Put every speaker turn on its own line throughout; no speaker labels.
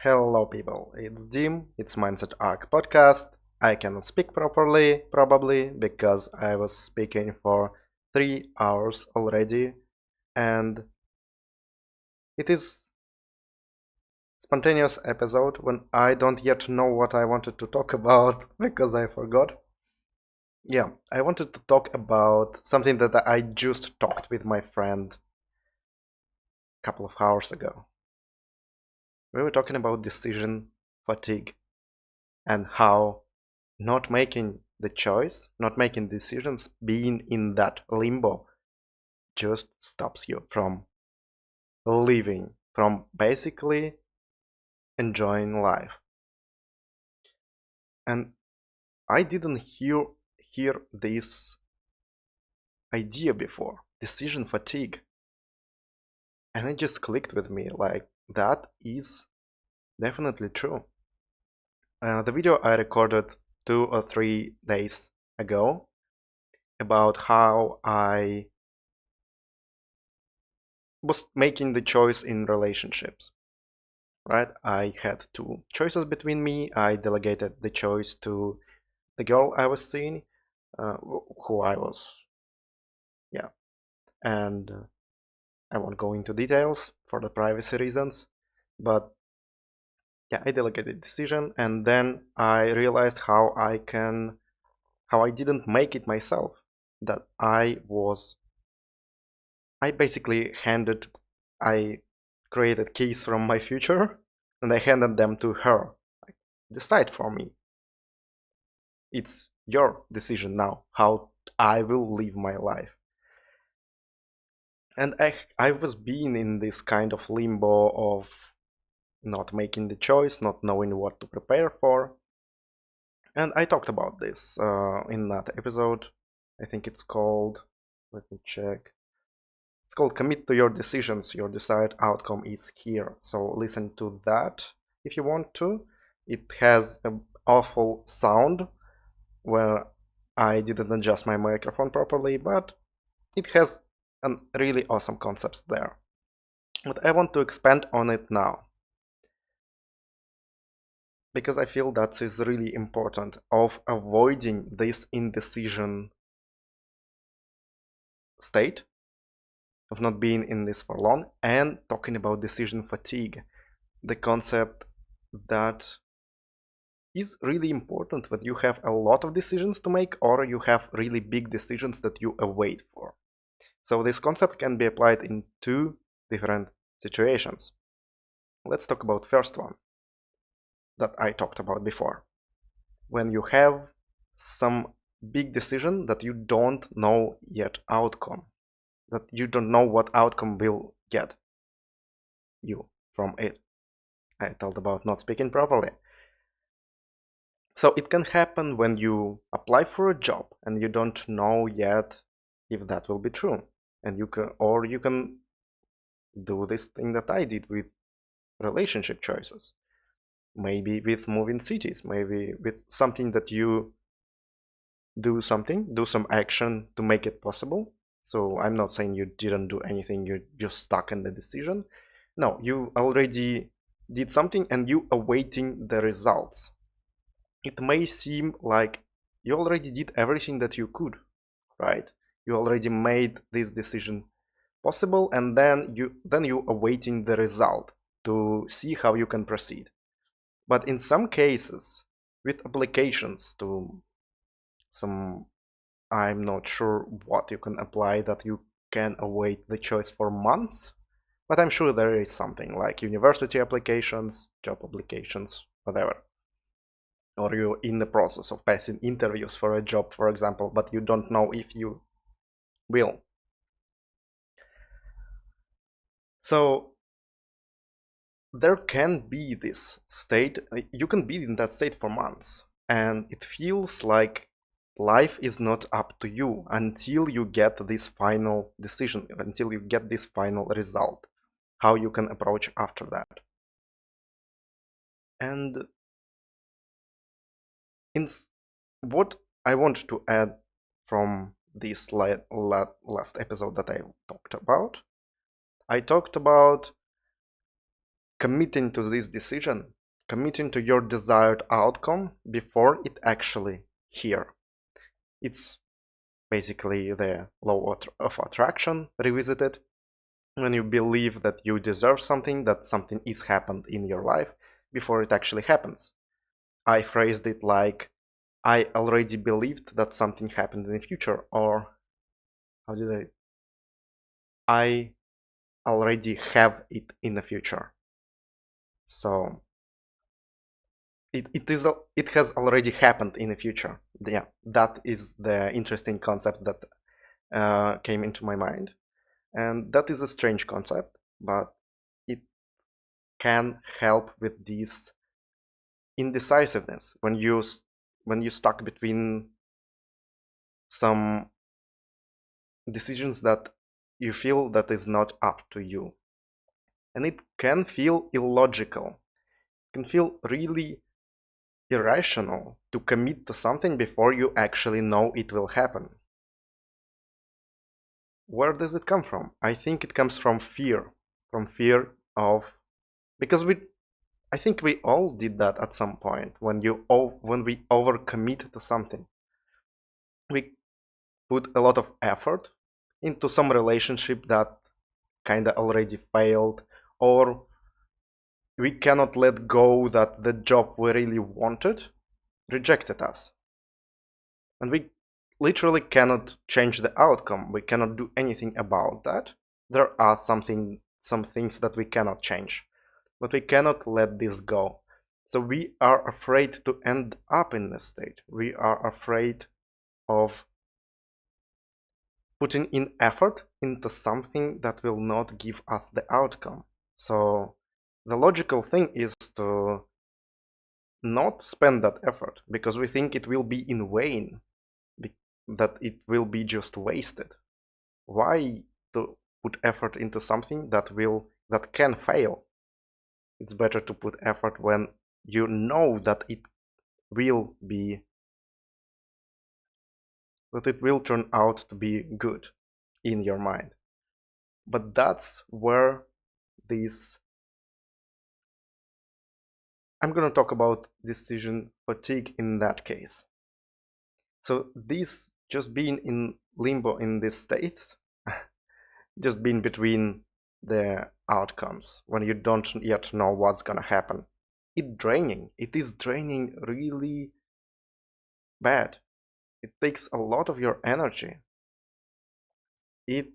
Hello, people. It's Dim. It's Mindset Arc podcast. I cannot speak properly, probably because I was speaking for 3 hours already, and it is spontaneous episode when I don't yet know what I wanted to talk about because I forgot. Yeah, I wanted to talk about something that I just talked with my friend a couple of hours ago. We were talking about decision fatigue and how not making the choice, not making decisions, being in that limbo just stops you from living, from basically enjoying life. And I didn't hear this idea before, decision fatigue. And it just clicked with me like that is definitely true. The video I recorded 2 or 3 days ago about how I was making the choice in relationships, right? I had two choices between me. I delegated the choice to the girl I was seeing, who I was, yeah, and I won't go into details for the privacy reasons, but yeah, I delegated decision, and then I realized how I didn't make it myself. That I basically I created keys from my future, and I handed them to her. Like, decide for me. It's your decision now how I will live my life. And I was being in this kind of limbo of not making the choice, not knowing what to prepare for. And I talked about this in that episode. I think it's called, let me check. It's called Commit to Your Decisions. Your desired outcome is here. So listen to that if you want to. It has an awful sound where I didn't adjust my microphone properly, but it has a really awesome concepts there. But I want to expand on it now because I feel that is really important of avoiding this indecision state of not being in this for long and talking about decision fatigue, the concept that is really important when you have a lot of decisions to make or you have really big decisions that you await for. So this concept can be applied in two different situations. Let's talk about first one that I talked about before. When you have some big decision that you don't know yet outcome, that you don't know what outcome will get you from it. I told about not speaking properly. So it can happen when you apply for a job and you don't know yet if that will be true. And you can do this thing that I did with relationship choices. Maybe with moving cities, maybe with something that you do some action to make it possible. So I'm not saying you didn't do anything, you're just stuck in the decision. No, you already did something and you awaiting the results. It may seem like you already did everything that you could, right? You already made this decision possible and then you awaiting the result to see how you can proceed. But in some cases, with applications to some, I'm not sure what you can apply that you can await the choice for months, but I'm sure there is something like university applications, job applications, whatever. Or you're in the process of passing interviews for a job, for example, but you don't know if you will. So there can be this state, you can be in that state for months, and it feels like life is not up to you until you get this final decision, until you get this final result, how you can approach after that. And in what I want to add from this last episode that I talked about committing to this decision, committing to your desired outcome before it actually here. It's basically the law of attraction revisited. When you believe that you deserve something, that something is happened in your life before it actually happens. I phrased it like I already believed that something happened in the future, or how did I already have it in the future. So it has already happened in the future. Yeah, that is the interesting concept that came into my mind, and that is a strange concept, but it can help with this indecisiveness when you stuck between some decisions that you feel that is not up to you, and it can feel illogical, it can feel really irrational to commit to something before you actually know it will happen. Where does it come from? I think it comes from fear of, because I think we all did that at some point when we overcommit to something. We put a lot of effort into some relationship that kinda already failed, or we cannot let go that the job we really wanted rejected us. And we literally cannot change the outcome. We cannot do anything about that. There are some things that we cannot change, but we cannot let this go. So we are afraid to end up in this state. We are afraid of putting in effort into something that will not give us the outcome. So the logical thing is to not spend that effort because we think it will be in vain, that it will be just wasted. Why to put effort into something that can fail? It's better to put effort when you know that will be it will turn out to be good in your mind. But that's where this I'm going to talk about decision fatigue in that case. So this just being in limbo in this state, just being between the outcomes when you don't yet know what's going to happen, it is draining really bad. It takes a lot of your energy. It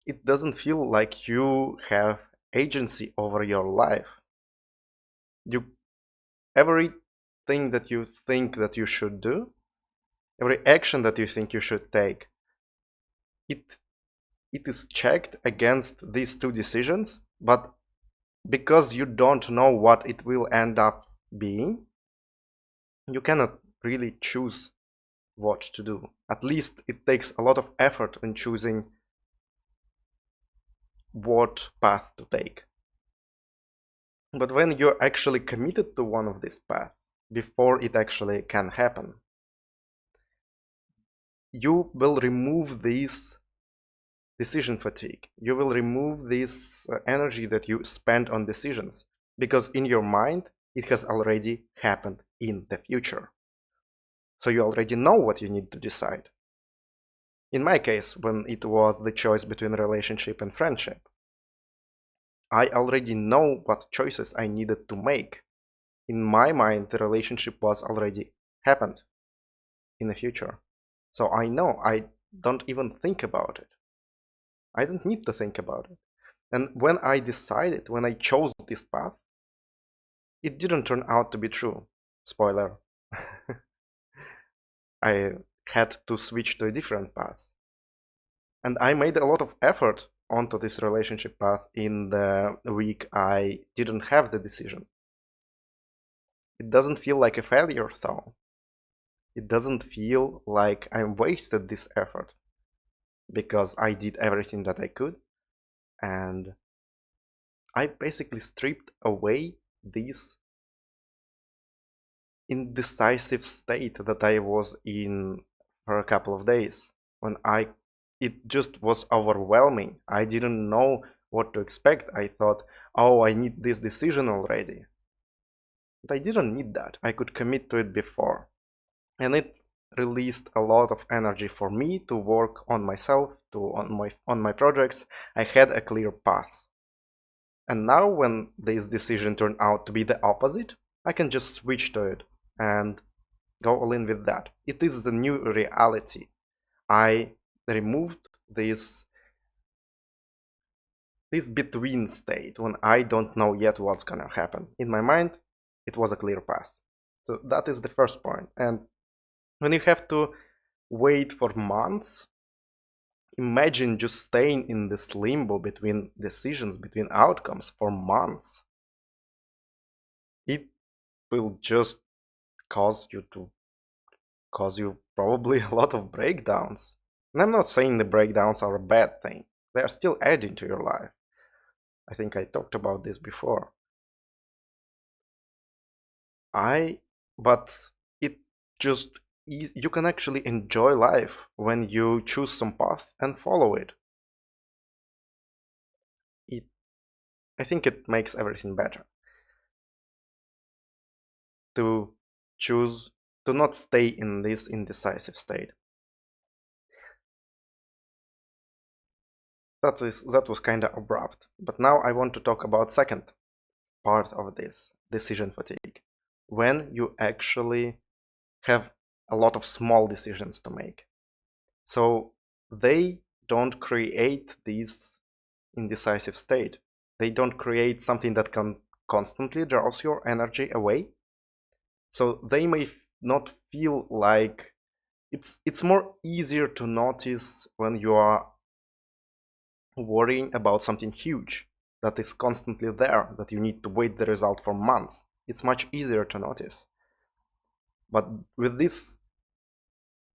it doesn't feel like you have agency over your life. You everything that you think that you should do, every action that you think you should take, it it is checked against these two decisions, but because you don't know what it will end up being, you cannot really choose what to do. At least it takes a lot of effort in choosing what path to take. But when you're actually committed to one of these paths, before it actually can happen, you will remove this decision fatigue. You will remove this energy that you spend on decisions, because in your mind, it has already happened in the future. So you already know what you need to decide. In my case, when it was the choice between relationship and friendship, I already know what choices I needed to make. In my mind, the relationship was already happened in the future. So I know I don't even think about it. I don't need to think about it. And when I chose this path, it didn't turn out to be true. Spoiler. I had to switch to a different path. And I made a lot of effort onto this relationship path in the week I didn't have the decision. It doesn't feel like a failure though. It doesn't feel like I wasted this effort because I did everything that I could, and I basically stripped away this indecisive state that I was in for a couple of days when it just was overwhelming. I didn't know what to expect. I thought, oh, I need this decision already. But I didn't need that. I could commit to it before. And it released a lot of energy for me to work on myself, on my projects. I had a clear path. And now when this decision turned out to be the opposite, I can just switch to it and go all in with that. It is the new reality. I removed this between state when I don't know yet what's gonna happen. In my mind, it was a clear path. So that is the first point. And when you have to wait for months, imagine just staying in this limbo between decisions, between outcomes for months. It will just cause you probably a lot of breakdowns. And I'm not saying the breakdowns are a bad thing. They are still adding to your life. I think I talked about this before. But it just you can actually enjoy life when you choose some path and follow it. I think it makes everything better to choose to not stay in this indecisive state. That was kind of abrupt, but now I want to talk about second part of this decision fatigue, when you actually have a lot of small decisions to make. So they don't create this indecisive state. They don't create something that can constantly draws your energy away. So they may not feel like it's more easier to notice when you are worrying about something huge that is constantly there, that you need to wait the result for months. It's much easier to notice. But with this,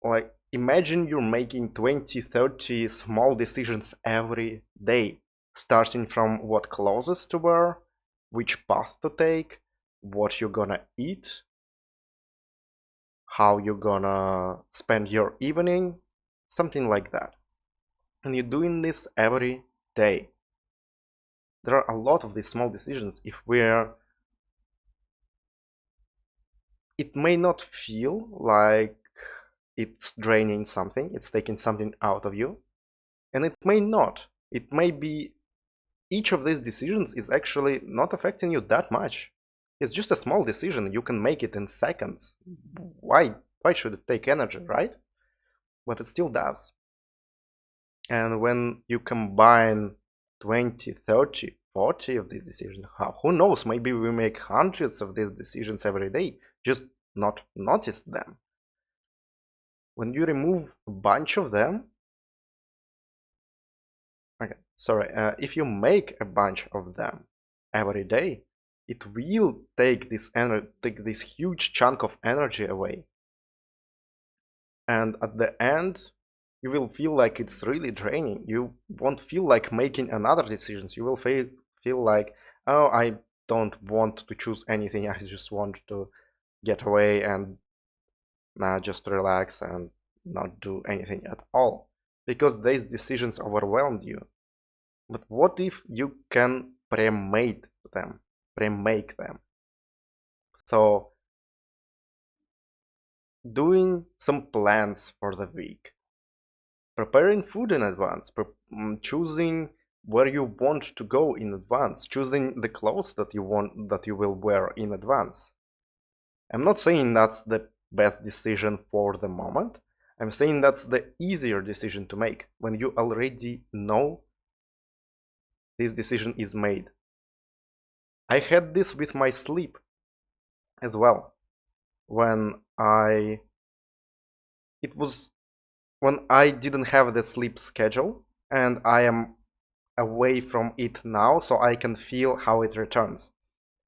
like, imagine you're making 20, 30 small decisions every day, starting from what clothes to wear, which path to take, what you're gonna eat, how you're gonna spend your evening, something like that. And you're doing this every day. There are a lot of these small decisions. It may not feel like it's draining something, it's taking something out of you, and it may not. It may be each of these decisions is actually not affecting you that much. It's just a small decision. You can make it in seconds. Why should it take energy, right? But it still does. And when you combine 20, 30, 40 of these decisions, who knows, maybe we make hundreds of these decisions every day, just not notice them. When you remove a bunch of them, okay, sorry, if you make a bunch of them every day, it will take this huge chunk of energy away. And at the end, you will feel like it's really draining. You won't feel like making another decisions. You will feel like, oh, I don't want to choose anything. I just want to get away and just relax and not do anything at all, because these decisions overwhelmed you. But what if you can pre-make them? So doing some plans for the week, preparing food in advance, choosing where you want to go in advance, choosing the clothes that you will wear in advance. I'm not saying that's the best decision for the moment. I'm saying that's the easier decision to make when you already know this decision is made. I had this with my sleep as well. When it was when I didn't have the sleep schedule, and I am away from it now, so I can feel how it returns,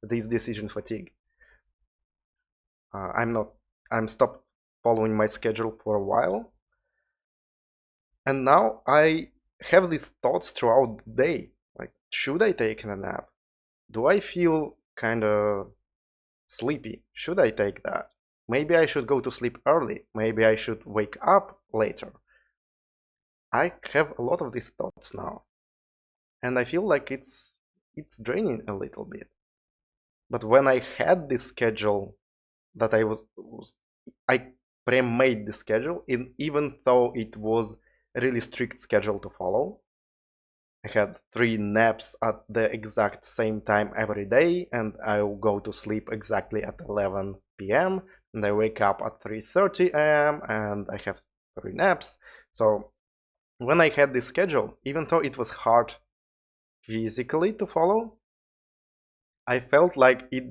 this decision fatigue. I'm stopped following my schedule for a while, and now I have these thoughts throughout the day, like, should I take a nap? Do I feel kind of sleepy? Should I take that? Maybe I should go to sleep early. Maybe I should wake up later. I have a lot of these thoughts now. and I feel like it's draining a little bit. But when I had this schedule that I pre-made the schedule, even though it was a really strict schedule to follow. I had 3 naps at the exact same time every day, and I'll go to sleep exactly at 11 p.m. and I wake up at 3:30 a.m. and I have 3 naps. So when I had this schedule, even though it was hard physically to follow, I felt like it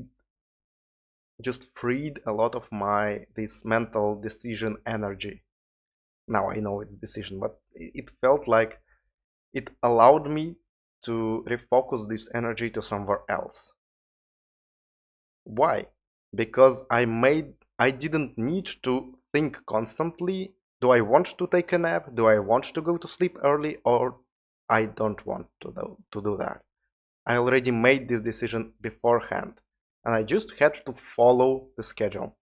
just freed a lot of my this mental decision energy. Now I know it's decision, but it felt like it allowed me to refocus this energy to somewhere else. Why? Because I didn't need to think constantly, do I want to take a nap? Do I want to go to sleep early? Or I don't want to do that. I already made this decision beforehand, and I just had to follow the schedule.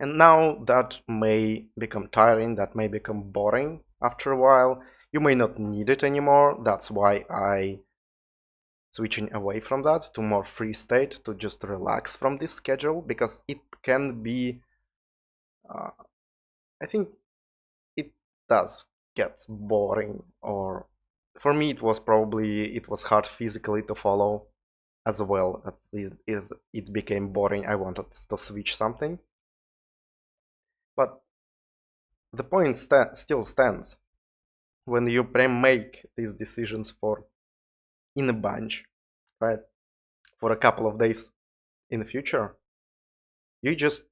And now that may become tiring, that may become boring after a while. You may not need it anymore. That's why I switching away from that to more free state, to just relax from this schedule, because it can be, uh, I think it does get boring, or for me it was hard physically to follow as well as it became boring. I wanted to switch something, but the point still stands. When you pre-make these decisions for in a bunch, right, for a couple of days in the future, you just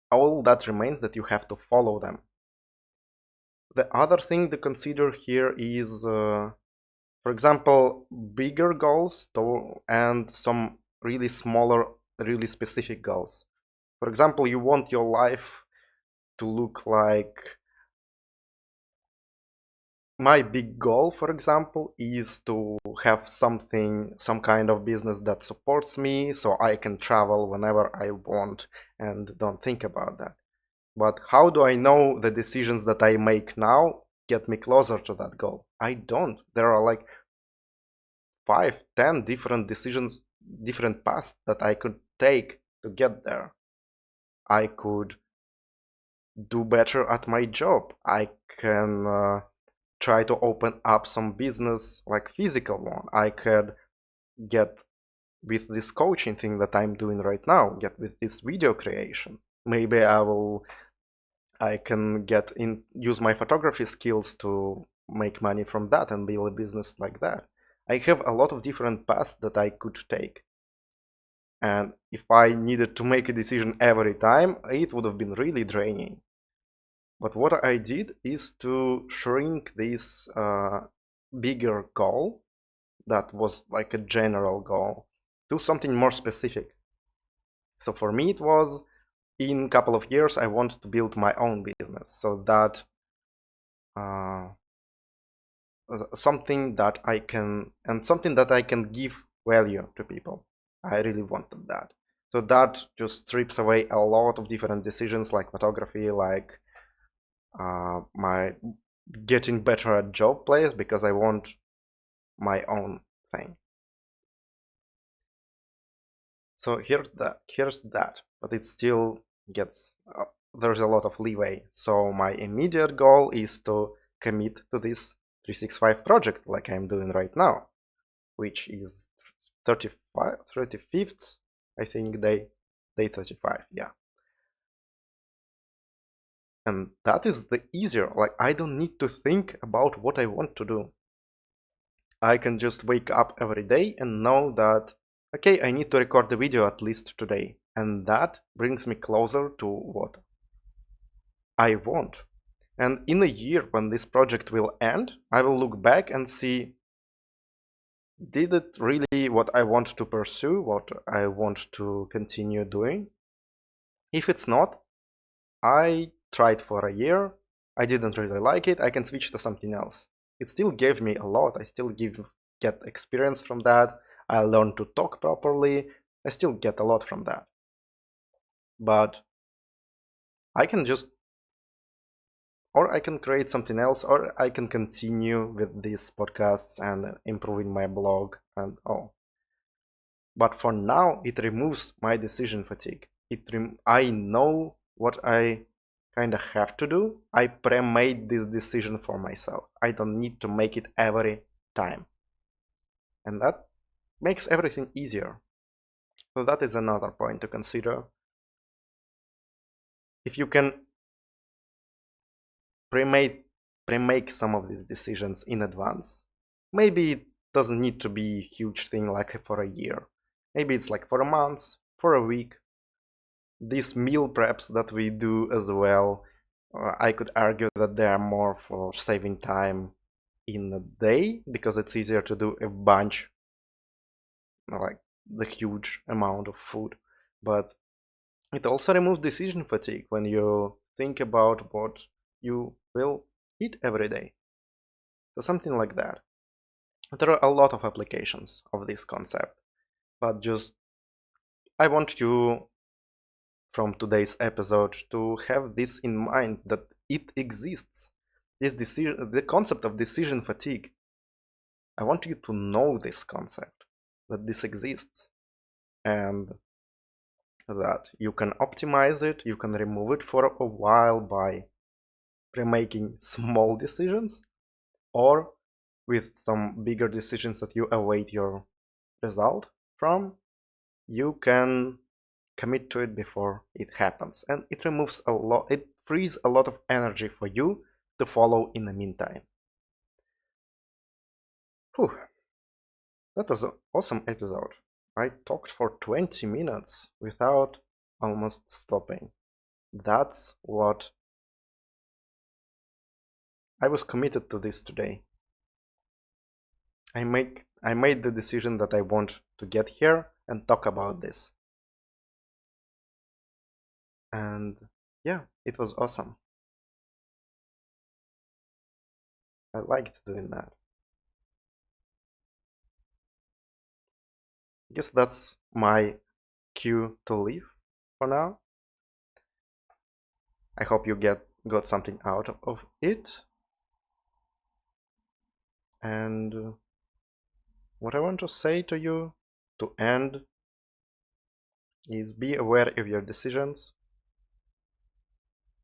all that remains that you have to follow them. The other thing to consider here is, for example, bigger goals and some really smaller, really specific goals. For example, you want your life to look like, my big goal, for example, is to have some kind of business that supports me so I can travel whenever I want and don't think about that. But how do I know the decisions that I make now get me closer to that goal? I don't. There are like 5, 10 different decisions, different paths that I could take to get there. I could do better at my job. I can try to open up some business, like physical one. I could get with this coaching thing that I'm doing right now, get with this video creation. Maybe I can use my photography skills to make money from that and build a business like that. I have a lot of different paths that I could take. And if I needed to make a decision every time, it would have been really draining. But what I did is to shrink this bigger goal that was like a general goal to something more specific. So for me, it was, in a couple of years, I want to build my own business, so that uh, something that I can give value to people. I really wanted that. So that just strips away a lot of different decisions, like photography, like my getting better at job plays, because I want my own thing. So here's that, but it still gets there's a lot of leeway. So my immediate goal is to commit to this 365 project like I'm doing right now, which is 35th, I think, day 35, yeah. And that is the easier, like I don't need to think about what I want to do. I can just wake up every day and know that, okay, I need to record the video at least today. And that brings me closer to what I want. And in a year, when this project will end, I will look back and see, did it really what I want to pursue, what I want to continue doing? If it's not, I tried for a year, I didn't really like it, I can switch to something else. It still gave me a lot, I still get experience from that, I learned to talk properly, I still get a lot from that. But I can just or I can create something else, or I can continue with these podcasts and improving my blog and all. But for now, it removes my decision fatigue. I know what I kind of have to do. I pre-made this decision for myself. I don't need to make it every time. And that makes everything easier. So that is another point to consider. If you can pre-make some of these decisions in advance, maybe it doesn't need to be a huge thing like for a year. Maybe it's like for a month, for a week. These meal preps that we do as well, I could argue that they are more for saving time in a day because it's easier to do a bunch, like the huge amount of food. But it also removes decision fatigue when you think about what you will eat every day. So something like that. There are a lot of applications of this concept, but just I want you from today's episode to have this in mind that it exists. The concept of decision fatigue. I want you to know this concept, that this exists, and that you can optimize it, you can remove it for a while by pre-making small decisions, or with some bigger decisions that you await your result from, you can commit to it before it happens, and it frees a lot of energy for you to follow in the meantime. Whew, that was an awesome episode. I talked for 20 minutes without almost stopping. That's what I was committed to this today. I made the decision that I want to get here and talk about this. And yeah, it was awesome. I liked doing that. I guess that's my cue to leave for now. I hope you got something out of it. And what I want to say to you to end is be aware of your decisions.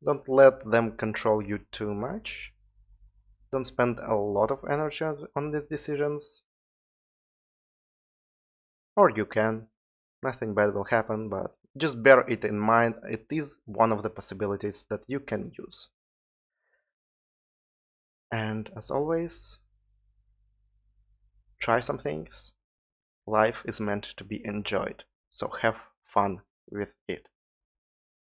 Don't let them control you too much. Don't spend a lot of energy on these decisions. Or you can. Nothing bad will happen, but just bear it in mind. It is one of the possibilities that you can use. And as always, try some things. Life is meant to be enjoyed, so have fun with it.